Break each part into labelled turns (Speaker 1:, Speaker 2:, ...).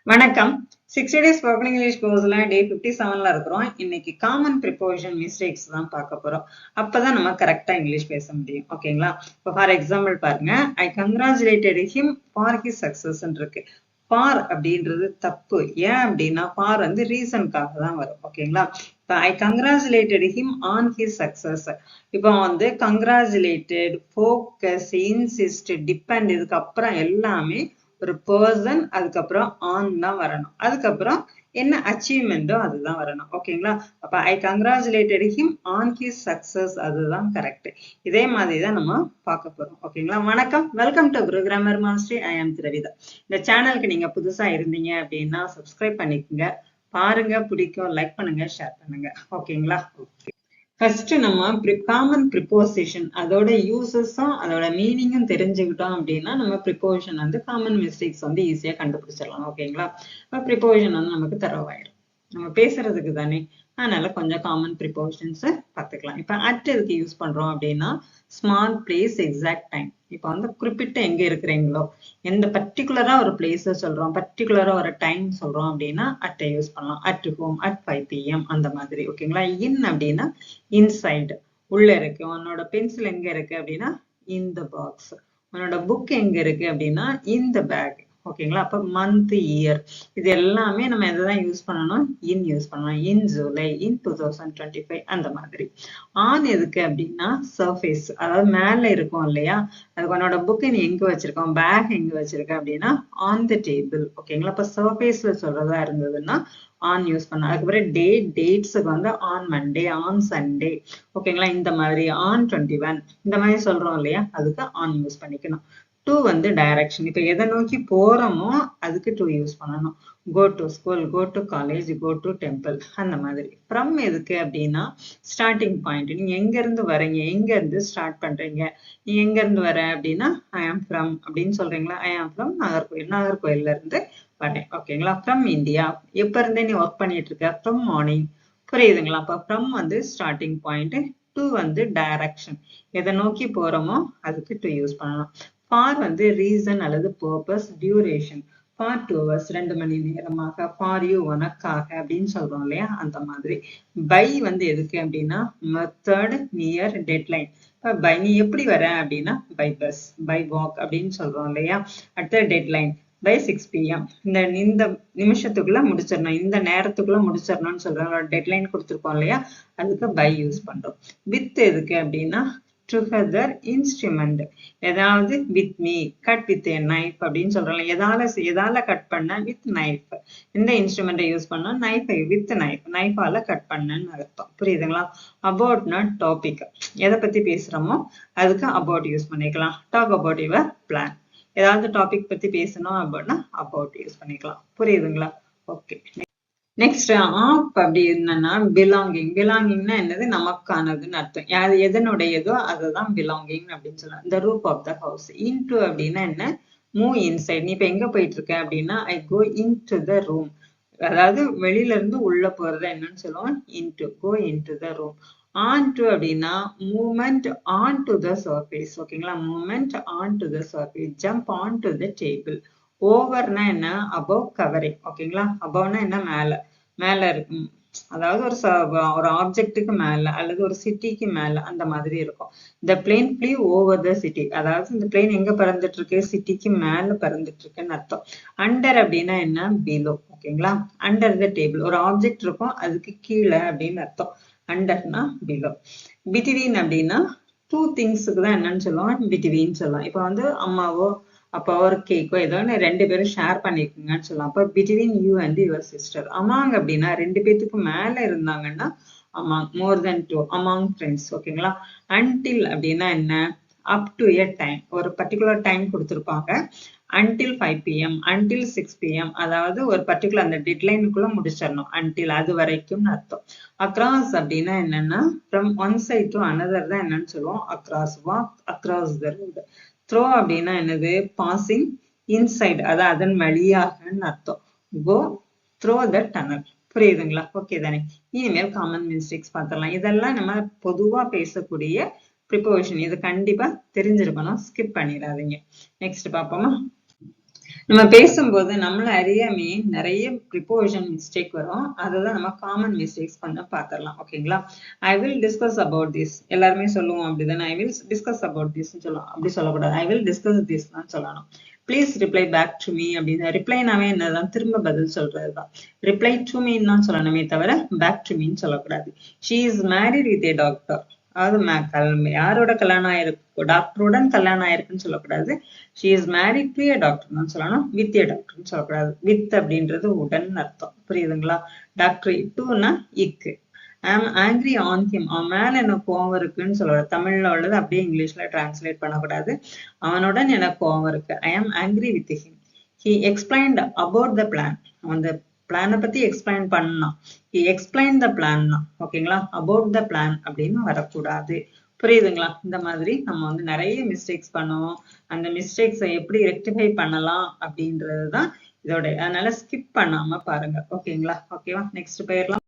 Speaker 1: வணக்கம். 60 days spoken English courseல day 57ல இருக்கிறோம். இன்னைக்கு காமன் ப்ரிப்போசிஷன் மிஸ்டேக்ஸ் தான் பார்க்க போறோம். அப்பதான் நம்ம கரெக்டா இங்கிலீஷ் பேச முடியும். ஓகேங்களா? இப்போ ஃபார் எக்ஸாம்பிள் பாருங்க, I congratulated him for his success இருக்கு. ஃபார் அப்படின்றது தப்பு. ஏன் அப்படின்னா ஃபார் வந்து ரீசனுக்காக தான் வரும். ஓகேங்களா? இப்போ I congratulated him on his success. இப்போ வந்து கங்க்ராச்சுலேட்டட், ஃபோக்கஸ், இன்சிஸ்ட், டிபெண்ட் இதுக்கு அப்புறம் எல்லாமே ஒரு பர்சன், அதுக்கப்புறம் ஆன் தான் வரணும். அதுக்கப்புறம் என்ன அச்சீவ்மெண்டோ அதுதான் வரணும். ஓகேங்களா? அப்ப I congratulated him on his success, அதுதான் கரெக்ட். இதே மாதிரி தான் நம்ம பார்க்க போறோம். ஓகேங்களா? வணக்கம், welcome to guru grammar master. I am Dravitha. இந்த சேனலுக்கு நீங்க புதுசா இருந்தீங்க அப்படின்னா சப்ஸ்கிரைப் பண்ணிக்கோங்க. பாருங்க, பிடிக்கும், லைக் பண்ணுங்க, ஷேர் பண்ணுங்க. ஓகேங்களா? ஓகே. ஃபர்ஸ்ட் நம்ம காமன் ப்ரிப்போசிஷன் அதோட யூசஸும் அதோட மீனிங்கும் தெரிஞ்சுக்கிட்டோம் அப்படின்னா நம்ம ப்ரிப்போசிஷன் வந்து காமன் மிஸ்டேக்ஸ் வந்து ஈஸியா கண்டுபிடிச்சிடலாம். ஓகேங்களா? ப்ரிப்போசிஷன் வந்து நமக்கு தரவாயிடும். நம்ம பேசுறதுக்கு தானே, அதனால கொஞ்சம் காமன் ப்ரிப்போசிஷன்ஸ் பார்த்துக்கலாம். இப்ப அட் எதுக்கு யூஸ் பண்றோம் அப்படின்னா ஸ்மால் பிளேஸ், எக்ஸாக்ட் டைம். இப்ப வந்து குறிப்பிட்ட எங்க இருக்கிறீங்களோ, எந்த பர்டிகுலரா ஒரு பிளேஸ சொல்றோம், பர்டிகுலரா ஒரு டைம் சொல்றோம் அப்படின்னா அட்டை யூஸ் பண்ணலாம். அட் ஹோம், அட் 5 PM அந்த மாதிரி. ஓகேங்களா? இன் அப்படின்னா இன்சைடு, உள்ள இருக்கு. உன்னோட பென்சில் எங்க இருக்கு அப்படின்னா இந்த பாக்ஸ். உன்னோட புக் எங்க இருக்கு அப்படின்னா இந்த பேக். ஓகேங்களா? அப்ப மந்த், இயர் இது எல்லாமே நம்ம எதான் யூஸ் பண்ணணும், இன் யூஸ் பண்ணணும். இன் ஜூலை, இன் 2025 அந்த மாதிரி. ஆன் எதுக்கு அப்படின்னா சர்ஃபேஸ், அதாவது மேல இருக்கும் இல்லையா, அதுக்கு உன்னோட புக் நீ எங்க வச்சிருக்கோம், பேக் எங்க வச்சிருக்க அப்படின்னா ஆன் த டேபிள். ஓகேங்களா? அப்ப சர்ஃபேஸ்ல சொல்றதா இருந்ததுன்னா ஆன் யூஸ் பண்ண. அதுக்கப்புறம் டேட்ஸுக்கு வந்து ஆன் மண்டே, ஆன் சண்டே. ஓகேங்களா? இந்த மாதிரி ஆன் 21 இந்த மாதிரி சொல்றோம் இல்லையா, அதுக்கு ஆன் யூஸ் பண்ணிக்கணும். டு வந்து டைரக்ஷன். இப்ப எதை நோக்கி போறோமோ அதுக்கு டு யூஸ் பண்ணணும். Go to school, go to college, go to temple அந்த மாதிரி. ஃப்ரம் எதுக்கு அப்படின்னா ஸ்டார்டிங் பாயிண்ட். நீங்க எங்க இருந்து வரீங்க, எங்க இருந்து ஸ்டார்ட் பண்றீங்க, நீ எங்க இருந்து வர அப்படின்னா ஐ ஆம் ஃப்ரம் அப்படின்னு சொல்றீங்களா, ஐ ஆம் ஃப்ரம் நாகர்கோயில், நாகர்கோயில்ல இருந்து வரேன். ஓகேங்களா? ஃப்ரம் இந்தியா, எப்ப இருந்தே நீ ஒர்க் பண்ணிட்டு இருக்க, ஃப்ரம் மார்னிங். புரியுதுங்களா? அப்ப ஃப்ரம் வந்து ஸ்டார்டிங் பாயிண்ட், டு வந்து டைரக்ஷன், எதை நோக்கி போறோமோ அதுக்கு டு யூஸ் பண்ணலாம். ஃபார் வந்து ரீசன் அல்லது பர்பஸ், டியூரேஷன். ஃபார் 2 hours 2 மணி நேரமாக, ஃபார் யூ உனக்காக அப்படின்னு சொல்றோம் இல்லையா, அந்த மாதிரி. பை வந்து எதுக்கு அப்படின்னா மெத்தட், நியர், டெட்லைன். இப்ப பை நீ எப்படி வர அப்படின்னா பை பஸ், பை வாக் அப்படின்னு சொல்றோம் இல்லையா. அடுத்த டெட்லைன் பை 6 PM. இந்த நிமிஷத்துக்குள்ள முடிச்சிடணும், இந்த நேரத்துக்குள்ள முடிச்சிடணும்னு சொல்றோம், டெட்லைன் கொடுத்துருக்கோம் இல்லையா, அதுக்கு பை யூஸ் பண்றோம். வித் எதுக்கு அப்படின்னா டுகெதர், இன்ஸ்ட்ருமெண்ட். ஏதாவது with me, cut with A knife அப்படின்னு சொல்றோம். எதால கட் பண்ண, வித் நைஃப். எந்த இன்ஸ்ட்ருமெண்ட்டை யூஸ் பண்ணா, நைஃபை வித் நைஃப், நைஃபால கட் பண்ணன்னு அர்த்தம். புரியுதுங்களா? அபவுட்னா டாபிக், எதை பத்தி பேசுறோமோ அதுக்கு அபவுட் யூஸ் பண்ணிக்கலாம். Talk about your plan. ஏதாவது டாபிக் பத்தி பேசணும் அப்படின்னா அபவுட் யூஸ் பண்ணிக்கலாம். புரியுதுங்களா? ஓகே. நெக்ஸ்ட் ஆப் அப்படி என்னன்னா பிலாங்கிங். பிலாங்கிங்னா என்னது, நமக்கானதுன்னு அர்த்தம். யாரு எதனுடையதோ அதுதான் பிலாங்கிங் அப்படின்னு சொல்லலாம். இந்த roof of the house. Into அப்படின்னா என்ன, மூவ் இன்சைட். நீ இப்ப எங்க போயிட்டு இருக்க அப்படின்னா ஐ கோ இன் டு த ரூம். அதாவது வெளியில இருந்து உள்ள போறது என்னன்னு சொல்லுவோம், into, go into the room. On to அப்படின்னா movement on to the surface. ஓகேங்களா? Movement on to the surface. Jump on to the table. ஓவர்னா என்ன, அபவ் கவரிங். ஓகேங்களா? அபவ்னா என்ன, மேல, மேல இருக்கு. அதாவது ஒரு ஆப்ஜெக்டுக்கு மேல அல்லது ஒரு சிட்டிக்கு மேல அந்த மாதிரி இருக்கும். இந்த plane flea over the city. அதாவது இந்த பிளேன் எங்க பறந்துட்டு இருக்கு, சிட்டிக்கு மேல பறந்துட்டு இருக்குன்னு அர்த்தம். அண்டர் அப்படின்னா என்ன, பிலோ. ஓகேங்களா? அண்டர் த டேபிள், ஒரு ஆப்ஜெக்ட் இருக்கும் அதுக்கு கீழே அப்படின்னு அர்த்தம். அண்டர்னா பிலோ. பிட்வீன் அப்படின்னா டூ திங்ஸுக்கு தான் என்னன்னு சொல்லுவோம், பிட்வீன் சொல்லலாம். இப்ப வந்து அம்மாவோ அப்போ ஒரு கேக்கோ ஏதோ ரெண்டு பேரும் ஷேர் பண்ணிக்கோங்கன்னு சொல்லலாம். அப்போ between you and your sister. Among அப்படின்னா ரெண்டு பேத்துக்கு மேல இருந்தாங்கன்னா அமாங், மோர் தென் டூ, அமாங் ஃப்ரெண்ட்ஸ். ஓகேங்களா? அன்டில் அப்படின்னா என்ன, அப் டு எ டைம், ஒரு பர்டிகுலர் டைம் கொடுத்துருப்பாங்க. அன்டில் 5 PM, அன்டில் 6 PM, அதாவது ஒரு பர்டிகுலர் அந்த டெட்லைனுக்குள்ள முடிச்சிடணும். அன்டில் அது வரைக்கும்னு அர்த்தம். அக்ராஸ் அப்படின்னா என்னன்னா from one side to another தான் என்னன்னு சொல்லுவோம் across. Walk across the road. Through அப்படின்னா என்னது, பாசிங் இன்சைட், அதாவது அதன் வழியாகன்னு அர்த்தம். Go through the tunnel. புரியுதுங்களா? ஓகே தானே? இனிமேல் காமன் மிஸ்டேக்ஸ் பார்த்துடலாம். இதெல்லாம் நம்ம பொதுவா பேசக்கூடிய ப்ரிப்போசிஷன். இது கண்டிப்பா தெரிஞ்சிருக்கணும், ஸ்கிப் பண்ணிடாதீங்க. நெக்ஸ்ட் பார்ப்போமா. நம்ம பேசும்போது நம்மள அறியாமே நிறைய ப்ரிப்போசிஷன் மிஸ்டேக் வரும். அதுதான் நம்ம காமன் மிஸ்டேக்ஸ் கொஞ்சம் பார்த்துடலாம். ஓகேங்களா? I will discuss about this எல்லாருமே சொல்லுவோம் அப்படிதானே. I will discuss about this சொல்லலாம். அப்படி சொல்லக்கூடாது. ஐ வில் டிஸ்கஸ் திஸ் தான் சொல்லணும். Please reply back to me அப்படின்னு ரிப்ளைனாவே என்னதான் திரும்ப பதில் சொல்றதுதான். ரிப்ளை டு மீன்னு தான் சொல்லணுமே தவிர பேக் டு மீன்னு சொல்லக்கூடாது. She is married with A doctor. அதாவது யாரோட கல்யாணம் ஆயிருக்கு, டாக்டருடன் கல்யாணம் ஆயிருக்குன்னு சொல்லக்கூடாது. She is married to A doctor தான் சொல்லணும். வித் ஏ டாக்டர்னு சொல்லக்கூடாது. வித் அப்படின்றது உடன் அர்த்தம். புரியுதுங்களா? டாக்டர் டூனா இக்கு. ஐ ஆம் ஆங்கிரி ஆன் ஹிம். அவன் மேல எனக்கு கோவம் இருக்குன்னு சொல்லுவாரு. தமிழ்ல உள்ளது அப்படியே இங்கிலீஷ்ல டிரான்ஸ்லேட் பண்ணக்கூடாது. அவனுடன் எனக்கு கோவம் இருக்கு. ஐ ஆம் angry with him. He explained about the plan. அந்த பிளானை பத்தி எக்ஸ்பிளைன் பண்ணலாம். He explain the plan. ஓகேங்களா? அபவுட் த பிளான் அப்படின்னு வரக்கூடாது. புரியுதுங்களா? இந்த மாதிரி நம்ம வந்து நிறைய மிஸ்டேக்ஸ் பண்ணுவோம். அந்த மிஸ்டேக்ஸை எப்படி ரெக்டிஃபை பண்ணலாம் அப்படின்றதுதான் இதோட. அதனால ஸ்கிப் பண்ணாம பாருங்க. ஓகேங்களா? ஓகேவா? நெக்ஸ்ட் போயிடலாம்.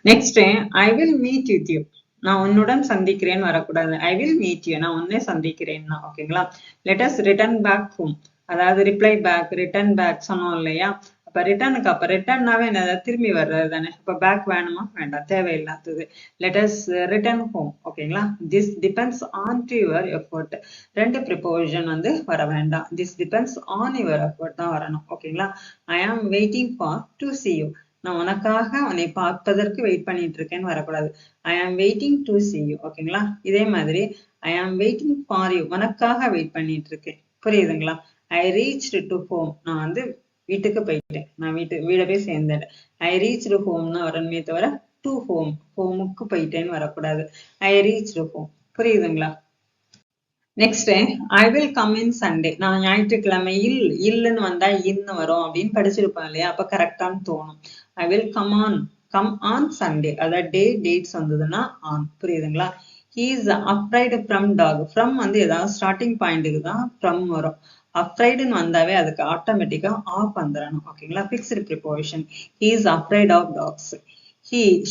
Speaker 1: Next I will meet with you. நான் உன்னுடன் சந்திக்கிறேன்னு வரக்கூடாது. I will meet you. நான் உன்னை சந்திக்கிறேன்னா. ஓகேங்களா? Let us return back home. அதாவது ரிப்ளை பேக், ரிட்டர்ன் பேக் சொன்னோம் இல்லையா? அப்ப ரிட்டர்னுக்கு அப்ப ரிட்டர்னாவே என்ன, திரும்பி வர்றது தானே. அப்ப பேக் வேணுமா? வேண்டாம், தேவையில்லாதது. Let us return home. ஓகேங்களா? This depends on to your effort. ரெண்டு ப்ரிப்போசிஷன் வந்து வர வேண்டாம். This depends on your effort தான் வரணும். ஓகேங்களா? I am waiting for to see you. நான் உனக்காக உன்னை பார்ப்பதற்கு வெயிட் பண்ணிட்டு இருக்கேன்னு வரக்கூடாது. ஐ am waiting to see you. ஓகேங்களா? இதே மாதிரி ஐ ஆம் வெயிட்டிங் ஃபார் யூ. உனக்காக வெயிட் பண்ணிட்டு இருக்கேன். புரியுதுங்களா? ஐ ரீச்டு டு ஹோம். நான் வந்து வீட்டுக்கு போயிட்டேன். நான் வீட போய் சேர்ந்தேன். ஐ ரீச்டு ஹோம்னு வரணுமே தவிர டு ஹோம், ஹோமுக்கு போயிட்டேன்னு வரக்கூடாது. ஐ ரீச்டு ஹோம். புரியுதுங்களா? Next I will come in Sunday. நான் ஞாயிற்றுக்கிழமை இல்லுன்னு வந்தா இன்னு வரும் அப்படின்னு படிச்சிருப்பேன் இல்லையா? அப்ப கரெக்டான்னு தோணும். I will come on Sunday. அதாவது டேட்ஸ் வந்ததுன்னா ஆன். புரியுதுங்களா? He is afraid from dog. From வந்து ஏதாவது ஸ்டார்டிங் பாயிண்ட்டுக்கு தான் ஃப்ரம் வரும். அப்ரைடுன்னு வந்தாவே அதுக்கு ஆட்டோமேட்டிக்கா ஆஃப் வந்துடணும். ஓகேங்களா? Fixed preposition. He is afraid of dogs.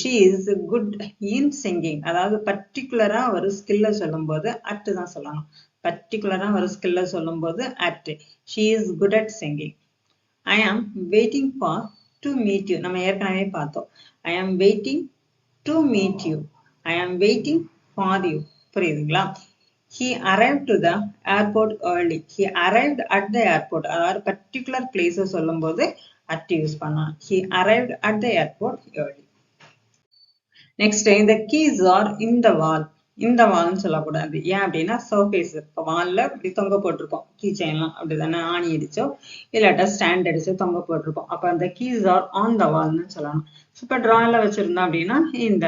Speaker 1: she is good in singing. அதாவது பர்டிகுலரா ஒரு ஸ்கில்ல சொல்லும் போது அட் தான் சொல்லணும். பர்டிகுலரா ஒரு ஸ்கில்ல சொல்லும் போது at. she is good at singing. I am waiting for to meet you. நம்ம ஏற்கனவே பார்த்தோம். I am waiting to meet you. I am waiting for you. புரியுதுங்களா? He arrived to the airport early. He arrived at the airport. அதாவது particular பிளேஸ சொல்லும் போது at use பண்ணலாம். He arrived at the airport early. Next இந்த keys R இந்த வால். இந்த வால்னு சொல்லக்கூடாது. ஏன் அப்படின்னா சர்ஃபேஸ் வால்ல இப்படி தொங்க போட்டிருப்போம். கீ செயின்லாம் அப்படிதானே, ஆணி அடிச்சோ இல்லாட்டா ஸ்டாண்ட் அடிச்சோ தொங்க போட்டிருப்போம். அப்ப அந்த கீஸ் ஆர் ஆன் த வால்னு சொல்லணும். இப்ப டிராயில வச்சிருந்தோம் அப்படின்னா இந்த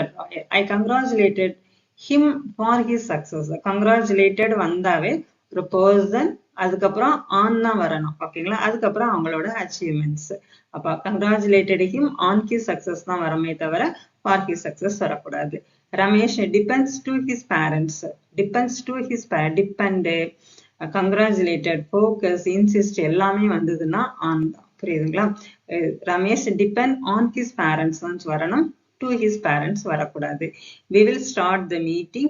Speaker 1: I congratulated him for his success. Congratulated வந்தாவே ஒரு பர்சன், அதுக்கப்புறம் ஆன் தான் வரணும். ஓகேங்களா? அதுக்கப்புறம் அவங்களோட அச்சீவ்மெண்ட்ஸ். அப்ப congratulated him on his success தான் வரமே தவிர for his success வரக்கூடாது. Ramesh depends to his parents. depends to his depend, congratulated, focus, insist எல்லாமே வந்ததுன்னா on தான். புரியுதுங்களா? Ramesh depend on his parents தான் வரணும். to his parents வரக்கூடாது. we will start the meeting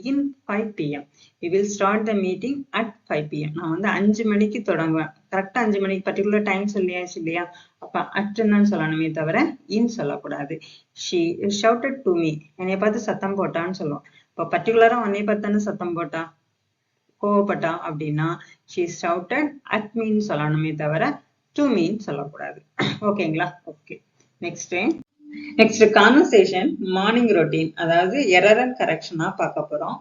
Speaker 1: in 5 pm. we will start the meeting at 5 pm. நான் வந்து 5 மணிக்கு தொடங்குவேன். கரெக்டா 5 மணிக்கு பர்டிகுலர் டைம் சொல்லியாச்சு இல்லையா? அப்ப அட்டுன்னு சொல்லணுமே தவிர இன் சொல்லக்கூடாது. she shouted to me. என்னைய பார்த்து சத்தம் போட்டான்னு சொல்லுவோம். இப்ப பர்டிகுலரா உன்னைய பார்த்தானு சத்தம் போட்டா, கோவப்பட்டா அப்படின்னா she shouted at me சொல்லணுமே தவிர to me சொல்லக்கூடாது. ஓகேங்களா? Okay. Next conversation morning routine. அதாவது எரர் அண்ட் கரெக்ஷனா பார்க்க போறோம்.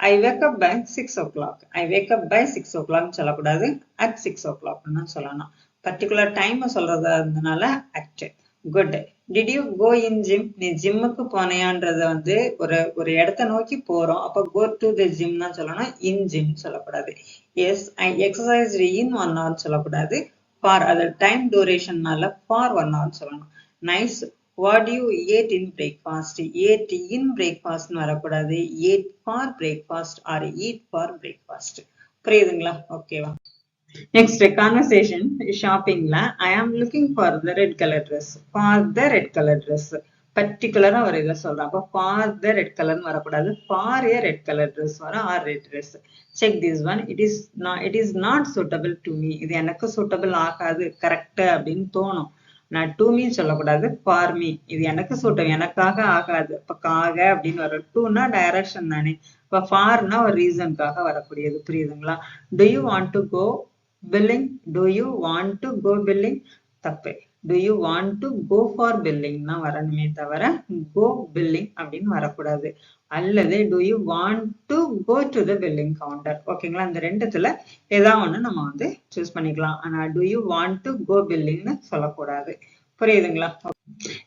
Speaker 1: I wake up by 6 o'clock. I wake up by 6 o'clock சொல்லக்கூடாது. at 6 o'clock சொல்லணும். பர்டிகுலர் டைம் சொல்றதா இருந்தனால at. Good. Did you go in gym? நீ ஜிம்முக்கு போனையான்றது வந்து ஒரு இடத்த நோக்கி போறோம். அப்ப go to the gym தான் சொல்லணும். in gym சொல்லக்கூடாது. Yes, I exercised in 1 hour சொல்லக்கூடாது. for அது டைம் டூரேஷன்னால for 1 hour சொல்லணும். Nice. What do you ate in breakfast? Ate in breakfast வரக்கூடாது. ate for breakfast or eat for breakfast. புரியுதுங்களா? ஓகேவா? Next conversation ஷாப்பிங்ல I am looking for the red color dress. for the red color dress. பர்டிகுலரா ஒரு இதை சொல்றேன். அப்போ for the red கலர்னு வரக்கூடாது. For a red colour dress வரும் or red dress. Check this one. It is not suitable to me. இது எனக்கு சூட்டபிள் ஆகாது கரெக்ட் அப்படின்னு தோணும். நான் டு மீ சொல்லக்கூடாது, ஃபார் மீ. இது எனக்கு சூட்டம், எனக்காக ஆகாது. இப்ப காக அப்படின்னு வரும். டூனா டைரக்ஷன் தானே. இப்ப ஃபார்னா ஒரு ரீசனுக்காக வரக்கூடியது. புரியுதுங்களா? Do you want to go billing? Do you want to go billing? தப்பு. do you want to go for billing னா வரணுமே தவிர go billing அப்படின்னு வரக்கூடாது. அல்லது do you want to go to the billing counter. ஓகேங்களா? இந்த ரெண்டுத்துல ஏதாவது ஒண்ணு நம்ம வந்து சூஸ் பண்ணிக்கலாம். ஆனா do you want to go billing னு சொல்லக்கூடாது. புரியுதுங்களா?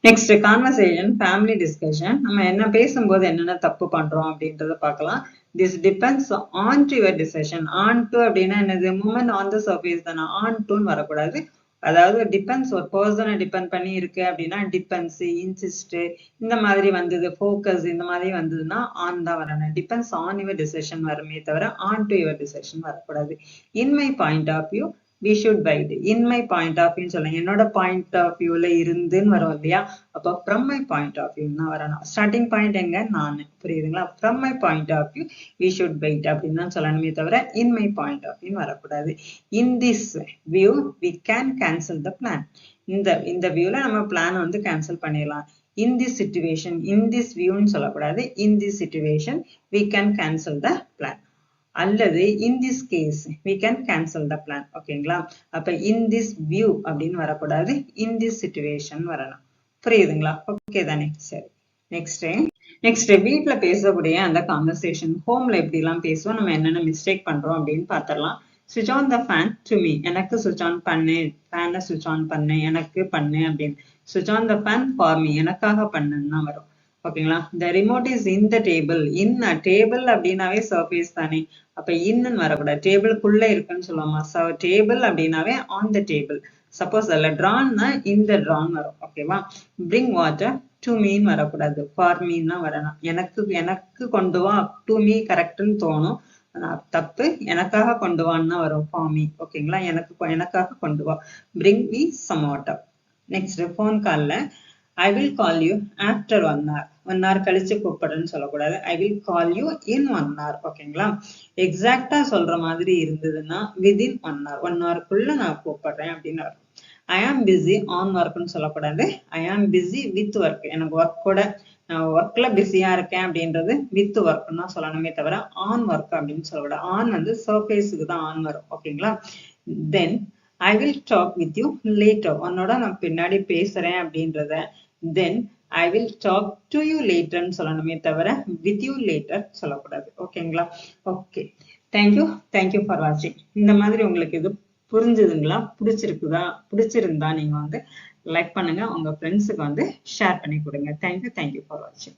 Speaker 1: Next conversation, family discussion. நம்ம என்ன பேசும்போது என்னென்ன தப்பு பண்றோம் அப்படின்றத பார்க்கலாம். This depends on to your decision. On to அப்படின்னா என்னது? மூமெண்ட் ஆன் த சர்ஃபேஸ் தானே. ஆன் டுன்னு வரக்கூடாது. அதாவது டிபெண்ட்ஸ் ஒரு பர்சனை டிபெண்ட் பண்ணி இருக்கு அப்படின்னா டிபெண்ட்ஸ், இன்சிஸ்ட் இந்த மாதிரி வந்தது, ஃபோக்கஸ் இந்த மாதிரி வந்ததுன்னா ஆன் தான் வரணும். டிபெண்ட்ஸ் ஆன் யுவர் டிசிஷன் வருமே தவிர ஆன் டு யுவர் டிசிஷன் வரக்கூடாது. In my point of view we should write in my point of view சொல்லலாம். என்னோட பாயிண்ட் ஆஃப் வியூல இருந்துன்னு வரும் இல்லையா? அப்போ from my point of view தான் வரணும். ஸ்டார்டிங் பாயிண்ட் எங்க? நான். புரியுதுங்களா? from my point of view we should write அப்படின்னு தான் சொல்லணுமே தவிர in my point of view வரக்கூடாது. in this view we can cancel the plan. இந்த வியூல நம்ம பிளான் வந்து கேன்சல் பண்ணிடலாம். in this situation, in this viewன்னு சொல்லக்கூடாது. in this situation we can cancel the plan. அல்லது in this case we can cancel the plan. ஓகேங்களா? அப்ப in this view அப்படின்னு வரக்கூடாது. in this situation வரணும். புரியுதுங்களா? ஓகே தானே? சரி. நெக்ஸ்ட் வீட்ல பேசக்கூடிய அந்த கான்வர்சேஷன், ஹோம்ல எப்படி எல்லாம் பேசுவோம், நம்ம என்னென்ன மிஸ்டேக் பண்றோம் அப்படின்னு பாத்திரலாம். switch on the fan to me. எனக்கு switch on பண்ணு. ஃபேனை switch on பண்ணு, எனக்கு பண்ணு அப்படின்னு. switch on the fan for me. எனக்காக பண்ணுன்னா வரும். ஓகேங்களா? the remote is in the table. in a table அப்படின்னாவே சர்ஃபேஸ் தானே. அப்ப இன்னுன்னு வரக்கூடாது. டேபிளுக்குள்ள இருக்குன்னு சொல்லுவோமா? டேபிள் அப்படின்னாவே ஆன் த டேபிள். சப்போஸ் அதுல ட்ரான்னா இந்த ட்ரான் வரும். ஓகேவா? பிரிங் வாட்டர் டு மீன் வரக்கூடாது. ஃபார் மீன் தான் வரணும். எனக்கு கொண்டு வா. டு மீ கரெக்ட்னு தோணும். தப்பு. எனக்காக கொண்டு வான்னு வரும். For me. ஓகேங்களா? எனக்காக கொண்டு வா. Bring me some water. Next phone கால்ல I will call you after 1 hour. 1 hour கழிச்சு கூப்பிடுறேன்னு சொல்லக்கூடாது. I will call you in 1 hour. ஓகேங்களா? எக்ஸாக்டா சொல்ற மாதிரி இருந்ததுன்னா within 1 hour. 1 hourக்குள்ள நான் கூப்பிடுறேன் அப்படின்னு வரும். I am busy on workன்னு சொல்லக்கூடாது. I am busy with work. எனக்கு ஒர்க்கோட நான் ஒர்க்ல பிஸியா இருக்கேன் அப்படின்றது வித் ஒர்க்னு தான் சொல்லணுமே தவிர ஆன் ஒர்க் அப்படின்னு சொல்லக்கூடாது. ஆன் வந்து சர்ஃபேஸுக்கு தான் ஆன் வரும். ஓகேங்களா? தென் I will talk with you later. உன்னோட நான் பின்னாடி பேசுறேன் அப்படின்றத then I will talk to you later ன்னு சொல்லணுமே தவிர with you later சொல்லக்கூடாது. ஓகேங்களா? ஓகே. தேங்க்யூ ஃபார் வாட்சிங். இந்த மாதிரி உங்களுக்கு இது புரிஞ்சுதுங்களா? பிடிச்சிருந்தா நீங்க வந்து லைக் பண்ணுங்க, உங்க ஃப்ரெண்ட்ஸுக்கு வந்து ஷேர் பண்ணி கொடுங்க. தேங்க்யூ ஃபார் வாட்சிங்.